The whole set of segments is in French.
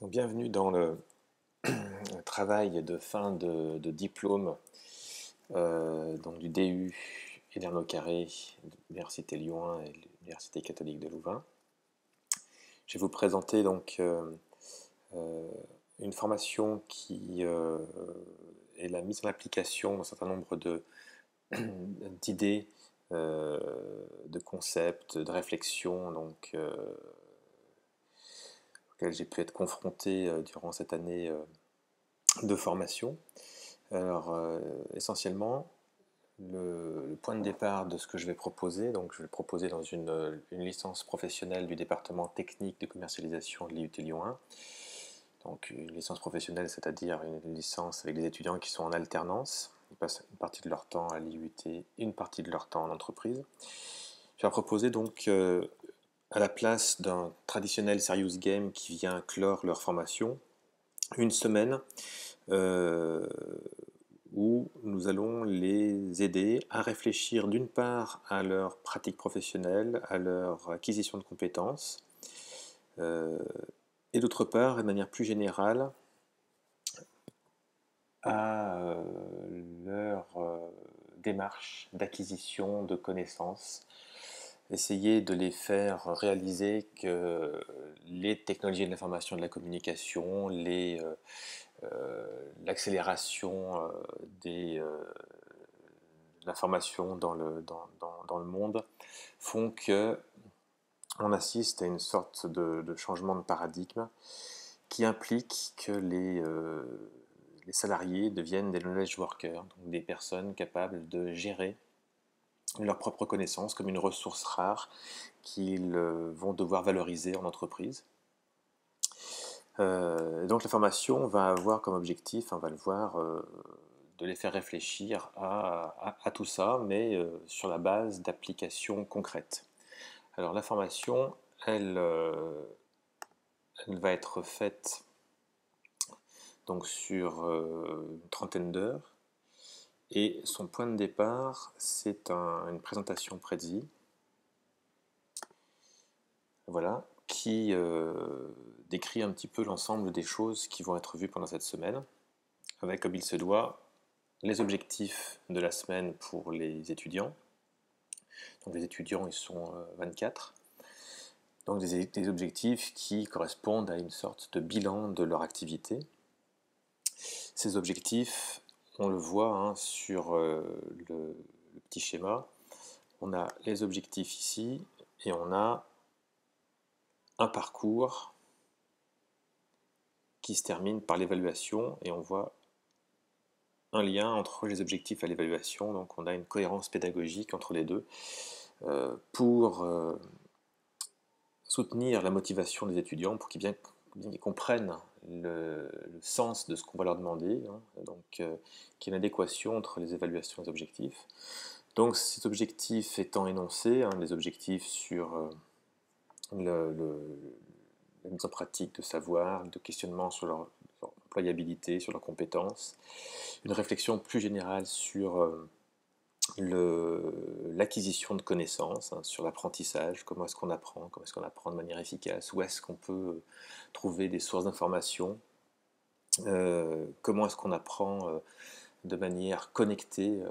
Donc, bienvenue dans le travail de fin de diplôme donc du DU Hélène Carré de l'Université Lyon 1 et l'Université catholique de Louvain. Je vais vous présenter donc euh, une formation qui est la mise en application d'un certain nombre d'idées, de concepts, de réflexions auxquelles j'ai pu être confronté durant cette année de formation. Alors, essentiellement, le point de départ de ce que je vais proposer, donc je vais le proposer dans une licence professionnelle du département technique de commercialisation de l'IUT Lyon 1. Donc une licence professionnelle, c'est-à-dire une licence avec des étudiants qui sont en alternance. Ils passent une partie de leur temps à l'IUT et une partie de leur temps en entreprise. Je vais proposer donc à la place d'un traditionnel serious game qui vient clore leur formation, une semaine euh, où nous allons les aider à réfléchir d'une part à leur pratique professionnelle, à leur acquisition de compétences, euh, et d'autre part, de manière plus générale, à leur démarche d'acquisition de connaissances, essayer de les faire réaliser que les technologies de l'information et de la communication, l'accélération de l'information dans le monde font que on assiste à une sorte de changement de paradigme qui implique que les salariés deviennent des knowledge workers, donc des personnes capables de gérer leurs propres connaissances comme une ressource rare qu'ils vont devoir valoriser en entreprise. Donc la formation va avoir comme objectif, on va le voir, de les faire réfléchir à tout ça, mais sur la base d'applications concrètes. Alors la formation, elle va être faite donc sur une trentaine d'heures, et son point de départ, c'est une présentation Prezi, voilà, qui décrit un petit peu l'ensemble des choses qui vont être vues pendant cette semaine, avec, comme il se doit, les objectifs de la semaine pour les étudiants. Donc les étudiants, ils sont 24. Donc des objectifs qui correspondent à une sorte de bilan de leur activité. Ces objectifs, on le voit sur le petit schéma. On a les objectifs ici et on a un parcours qui se termine par l'évaluation, et on voit un lien entre les objectifs et l'évaluation, donc on a une cohérence pédagogique entre les deux pour soutenir la motivation des étudiants, pour qu'ils bien comprennent le sens de ce qu'on va leur demander, donc qu'il y ait une adéquation entre les évaluations et les objectifs. Donc ces objectifs étant énoncés, les objectifs sur la mise en pratique de savoir, de questionnement sur leur employabilité, sur leurs compétences, une réflexion plus générale sur l'acquisition de connaissances, sur l'apprentissage, comment est-ce qu'on apprend, comment est-ce qu'on apprend de manière efficace, où est-ce qu'on peut trouver des sources d'informations, comment est-ce qu'on apprend de manière connectée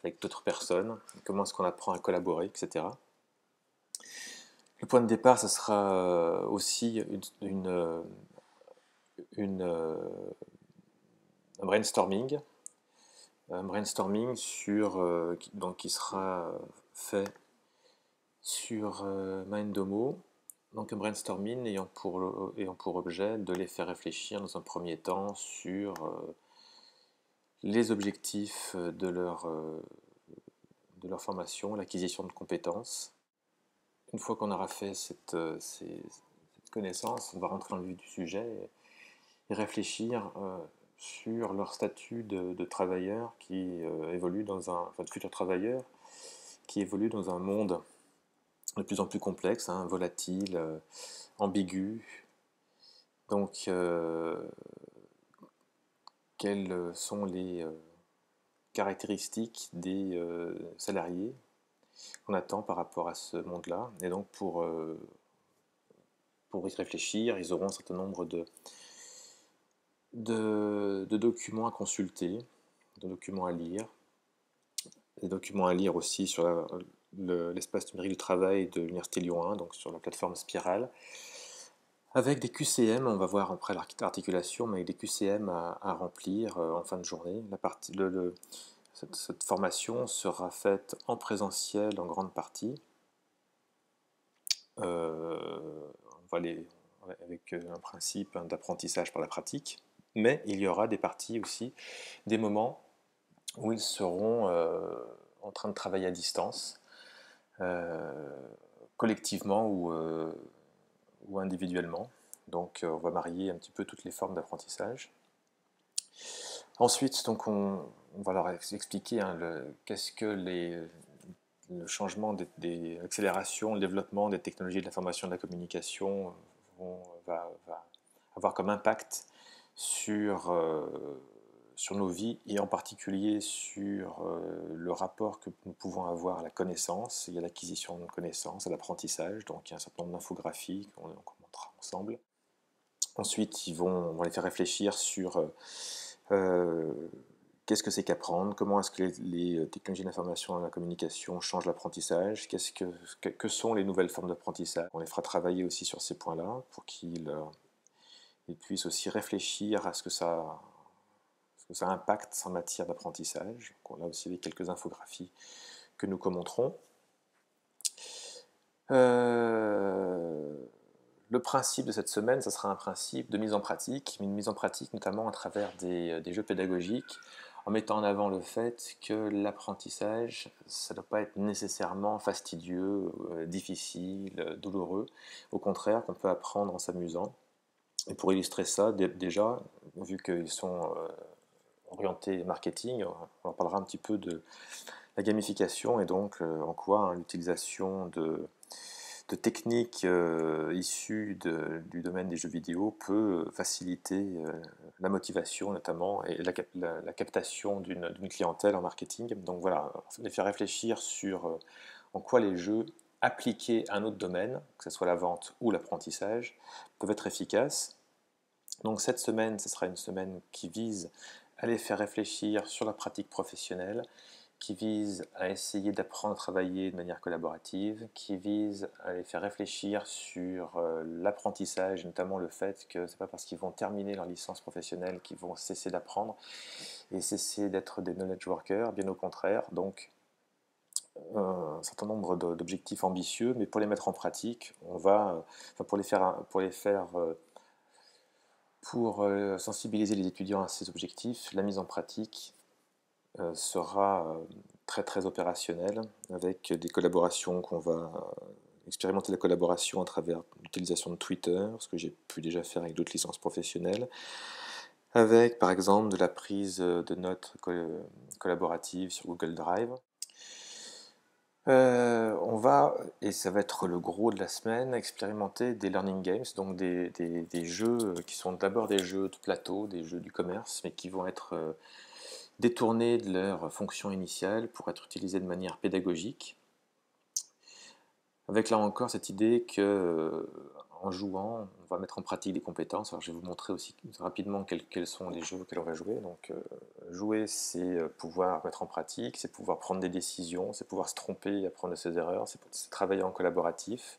avec d'autres personnes, comment est-ce qu'on apprend à collaborer, etc. Le point de départ, ça sera aussi une, un brainstorming donc qui sera fait sur Mindomo. Donc un brainstorming ayant pour objet de les faire réfléchir dans un premier temps sur les objectifs de leur formation, l'acquisition de compétences. Une fois qu'on aura fait cette connaissance, on va rentrer dans le vif du sujet et réfléchir sur leur statut de travailleurs qui évolue enfin de futurs travailleurs qui évoluent dans un monde de plus en plus complexe, volatile, ambigu. Donc, quelles sont les caractéristiques des salariés qu'on attend par rapport à ce monde-là? Et donc, pour y réfléchir, ils auront un certain nombre de documents à consulter, de documents à lire, des documents à lire aussi sur l'espace numérique du travail de l'Université Lyon 1, donc sur la plateforme Spiral, avec des QCM, on va voir après l'articulation, mais avec des QCM à remplir en fin de journée. Cette formation sera faite en présentiel en grande partie, on va avec un principe d'apprentissage par la pratique, mais il y aura des parties aussi, des moments où ils seront en train de travailler à distance, euh, collectivement ou individuellement. Donc on va marier un petit peu toutes les formes d'apprentissage. Ensuite, donc on va leur expliquer hein, qu'est-ce que le changement l'accélération, le développement des technologies de l'information et de la communication va avoir comme impact sur, sur nos vies et en particulier sur le rapport que nous pouvons avoir à la connaissance. Il y a l'acquisition de connaissances, à l'apprentissage, donc il y a un certain nombre d'infographies qu'on montrera ensemble. Ensuite, on va les faire réfléchir sur qu'est-ce que c'est qu'apprendre, comment est-ce que les technologies de l'information et de la communication changent l'apprentissage, que sont les nouvelles formes d'apprentissage. On les fera travailler aussi sur ces points-là pour qu'ils puissent aussi réfléchir à ce que ça impacte en matière d'apprentissage. On a aussi quelques infographies que nous commenterons. Le principe de cette semaine, ce sera un principe de mise en pratique, mais une mise en pratique notamment à travers des jeux pédagogiques, en mettant en avant le fait que l'apprentissage, ça ne doit pas être nécessairement fastidieux, difficile, douloureux. Au contraire, qu'on peut apprendre en s'amusant. Et pour illustrer ça, déjà, vu qu'ils sont orientés marketing, on en parlera un petit peu de la gamification et donc en quoi hein, l'utilisation de techniques issues du domaine des jeux vidéo peut faciliter la motivation notamment et la captation d'une clientèle en marketing. Donc voilà, les faire réfléchir sur en quoi les jeux appliqués à un autre domaine, que ce soit la vente ou l'apprentissage, peuvent être efficaces. Donc cette semaine, ce sera une semaine qui vise à les faire réfléchir sur la pratique professionnelle, qui vise à essayer d'apprendre à travailler de manière collaborative, qui vise à les faire réfléchir sur l'apprentissage, notamment le fait que ce n'est pas parce qu'ils vont terminer leur licence professionnelle qu'ils vont cesser d'apprendre et cesser d'être des knowledge workers, bien au contraire. Donc un certain nombre d'objectifs ambitieux, mais pour les mettre en pratique, pour sensibiliser les étudiants à ces objectifs, la mise en pratique sera très très opérationnelle avec des collaborations qu'on va expérimenter la collaboration à travers l'utilisation de Twitter, ce que j'ai pu déjà faire avec d'autres licences professionnelles, avec par exemple de la prise de notes collaboratives sur Google Drive. On va, et ça va être le gros de la semaine, expérimenter des learning games, donc des jeux qui sont d'abord des jeux de plateau, des jeux du commerce, mais qui vont être détournés de leur fonction initiale pour être utilisés de manière pédagogique. Avec là encore cette idée que en jouant, on va mettre en pratique des compétences. Alors je vais vous montrer aussi rapidement quels sont les jeux auxquels on va jouer. Donc jouer, c'est pouvoir mettre en pratique, c'est pouvoir prendre des décisions, c'est pouvoir se tromper et apprendre de ses erreurs, c'est travailler en collaboratif.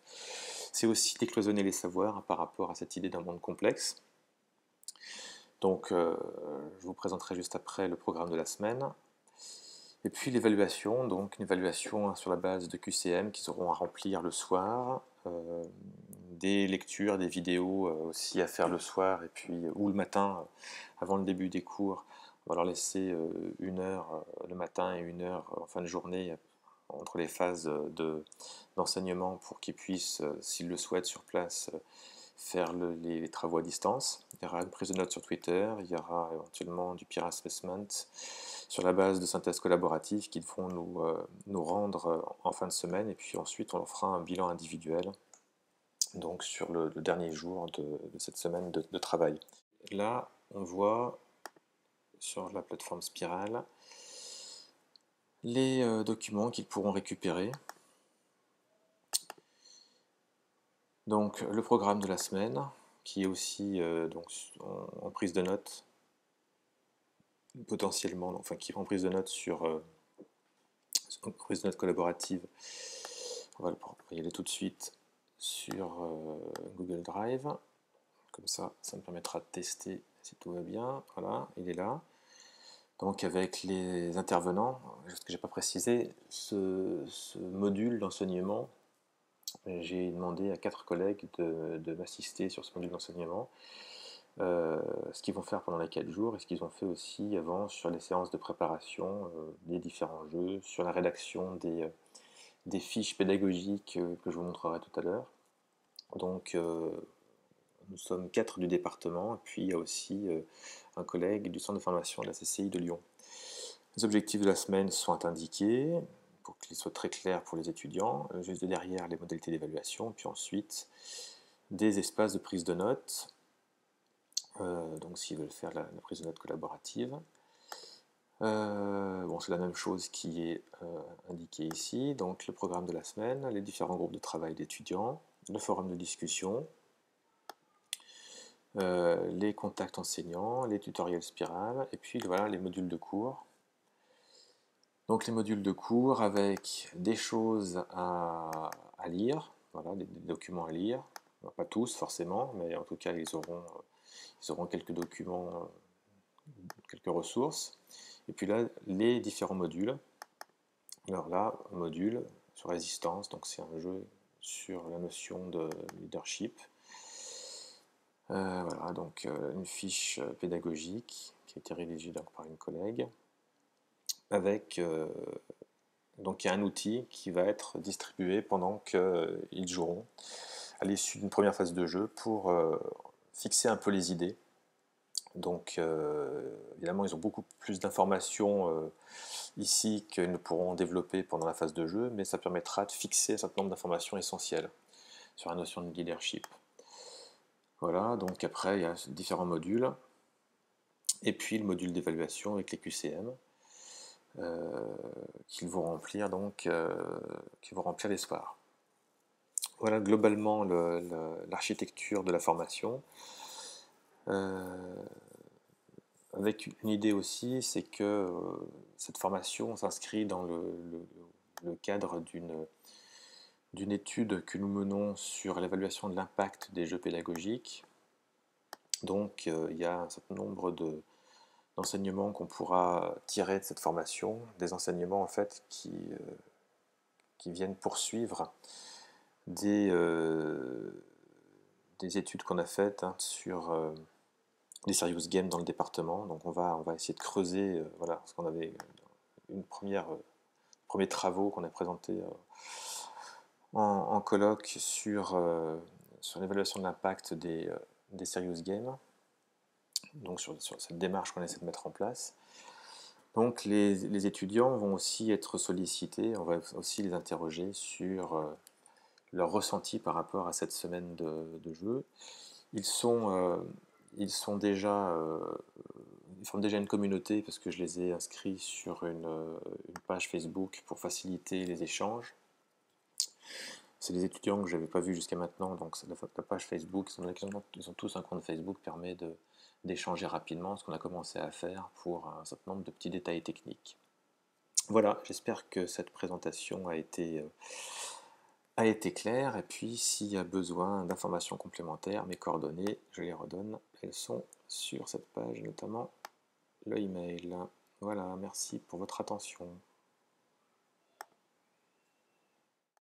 C'est aussi décloisonner les savoirs par rapport à cette idée d'un monde complexe. Donc je vous présenterai juste après le programme de la semaine. Et puis l'évaluation, donc une évaluation sur la base de QCM qu'ils auront à remplir le soir, des lectures, des vidéos aussi à faire le soir et puis ou le matin avant le début des cours. On va leur laisser 1 heure le matin et 1 heure en fin de journée entre les phases d'enseignement pour qu'ils puissent, s'ils le souhaitent sur place, faire les travaux à distance. Il y aura une prise de notes sur Twitter, il y aura éventuellement du peer assessment sur la base de synthèse collaborative qu'ils vont nous rendre en fin de semaine et puis ensuite on leur fera un bilan individuel donc sur le dernier jour de cette semaine de travail. Là on voit sur la plateforme Spiral les documents qu'ils pourront récupérer. Donc le programme de la semaine qui est aussi donc, en prise de notes, potentiellement, enfin qui est en prise de notes en prise de notes collaborative. On va y aller tout de suite sur Google Drive. Comme ça me permettra de tester si tout va bien. Voilà, il est là. Donc avec les intervenants, ce que j'ai pas précisé, ce module d'enseignement, j'ai demandé à 4 collègues de m'assister sur ce module d'enseignement, ce qu'ils vont faire pendant les 4 jours et ce qu'ils ont fait aussi avant sur les séances de préparation des différents jeux, sur la rédaction des fiches pédagogiques que je vous montrerai tout à l'heure. Donc nous sommes 4 du département, et puis il y a aussi un collègue du centre de formation de la CCI de Lyon. Les objectifs de la semaine sont indiqués pour qu'ils soient très clairs pour les étudiants. Juste derrière, les modalités d'évaluation, puis ensuite des espaces de prise de notes, donc s'ils veulent faire la prise de notes collaborative. Bon, c'est la même chose qui est indiquée ici, donc le programme de la semaine, les différents groupes de travail d'étudiants, le forum de discussion, les contacts enseignants, les tutoriels spirales, et puis voilà les modules de cours. Donc les modules de cours avec des choses à lire, voilà, des documents à lire, pas tous forcément, mais en tout cas ils auront quelques documents, quelques ressources. Et puis là, les différents modules. Alors là, module sur résistance, donc c'est un jeu sur la notion de leadership. Voilà, donc une fiche pédagogique qui a été rédigée donc, par une collègue, avec donc il y a un outil qui va être distribué pendant qu'ils joueront à l'issue d'une première phase de jeu pour fixer un peu les idées. Donc évidemment ils ont beaucoup plus d'informations ici qu'ils ne pourront développer pendant la phase de jeu, mais ça permettra de fixer un certain nombre d'informations essentielles sur la notion de leadership. Voilà, donc après il y a différents modules, et puis le module d'évaluation avec les QCM, qu'ils vont remplir les soirs. Voilà globalement l'architecture de la formation. Avec une idée aussi, c'est que cette formation s'inscrit dans le cadre d'une étude que nous menons sur l'évaluation de l'impact des jeux pédagogiques. Donc il y a un certain nombre d'enseignements qu'on pourra tirer de cette formation, des enseignements en fait qui viennent poursuivre des études qu'on a faites sur des serious games dans le département. Donc on va essayer de creuser, voilà, ce qu'on avait premiers travaux qu'on a présentés en colloque sur l'évaluation de l'impact des serious games, donc sur cette démarche qu'on essaie de mettre en place. Donc les étudiants vont aussi être sollicités, on va aussi les interroger sur leur ressenti par rapport à cette semaine de jeu. Ils forment déjà une communauté parce que je les ai inscrits sur une page Facebook pour faciliter les échanges. C'est des étudiants que je n'avais pas vus jusqu'à maintenant, donc la page Facebook, ils ont tous un compte Facebook, permet d'échanger rapidement, ce qu'on a commencé à faire pour un certain nombre de petits détails techniques. Voilà, j'espère que cette présentation a été claire, et puis s'il y a besoin d'informations complémentaires, mes coordonnées, je les redonne, elles sont sur cette page, notamment le email. Voilà, merci pour votre attention.